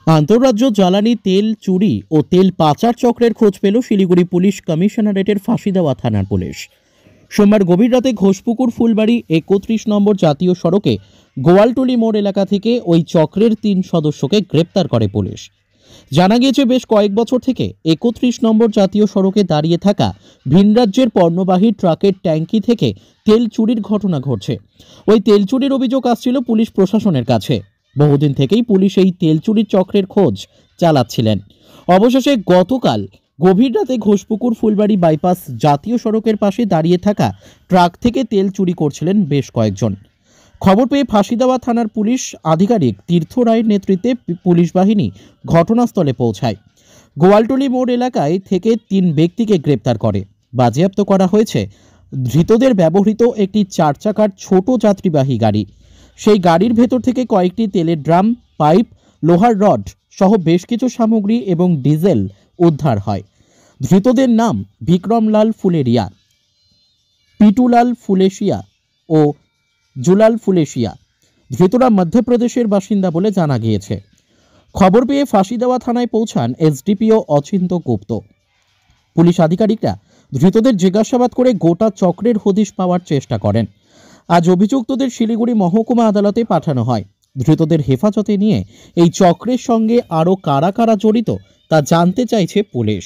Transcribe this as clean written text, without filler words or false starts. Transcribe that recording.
আন্তঃরাজ্য জ্বালানি তেল চুরি ও তেল পাচার চক্রের খোঁজ পেল শিলিগুড়ি পুলিশ কমিশনারেটের ফাঁসিদেওয়া থানার পুলিশ। সোমবার গভীর রাতে ঘোষপুকুর ফুলবাড়ি ৩১ নম্বর জাতীয় সড়কে গোয়ালটুলি মোড় এলাকা থেকে ওই চক্রের ৩ সদস্যকে গ্রেপ্তার করে পুলিশ। জানা গিয়েছে, বেশ কয়েক বছর থেকে ৩১ নম্বর জাতীয় সড়কে দাঁড়িয়ে থাকা ভিন রাজ্যের পণ্যবাহী ট্রাকের ট্যাঙ্কি থেকে তেল চুরির ঘটনা ঘটছে। ওই তেল চুরির অভিযোগ আসছিল পুলিশ প্রশাসনের কাছে। বহুদিন থেকেই পুলিশ এই তেল চুরির চক্রের খোঁজ চালাচ্ছিলেন। অবশেষে গতকাল গভীর রাতে ঘোষপুকুর ফুলবাড়ি বাইপাস জাতীয় সড়কের পাশে দাঁড়িয়ে থাকা ট্রাক থেকে তেল চুরি করছিলেন বেশ কয়েকজন। খবর পেয়ে ফাঁসিদেওয়া থানার পুলিশ আধিকারিক তীর্থ রায়ের নেতৃত্বে পুলিশ বাহিনী ঘটনাস্থলে পৌঁছায়। গোয়ালটুলি মোড় এলাকায় থেকে ৩ ব্যক্তিকে গ্রেপ্তার করে। বাজেয়াপ্ত করা হয়েছে ধৃতদের ব্যবহৃত একটি 4 চাকার ছোট যাত্রীবাহী গাড়ি। সেই গাড়ির ভেতর থেকে কয়েকটি তেলের ড্রাম, পাইপ, লোহার রড সহ বেশ কিছু সামগ্রী এবং ডিজেল উদ্ধার হয়। ধৃতদের নাম বিক্রমলাল ফুলেরিয়া, পিটুলাল ফুলেশিয়া ও জুলাল ফুলেশিয়া। ধৃতরা মধ্যপ্রদেশের বাসিন্দা বলে জানা গিয়েছে। খবর পেয়ে ফাঁসিদেওয়া থানায় পৌঁছান এসডিপিও অচিন্ত গুপ্ত। পুলিশ আধিকারিকরা ধৃতদের জিজ্ঞাসাবাদ করে গোটা চক্রের হদিশ পাওয়ার চেষ্টা করেন। আজ অভিযুক্তদের শিলিগুড়ি মহকুমা আদালতে পাঠানো হয়। ধৃতদের হেফাজতে নিয়ে এই চক্রের সঙ্গে আরও কারা কারা জড়িত তা জানতে চাইছে পুলিশ।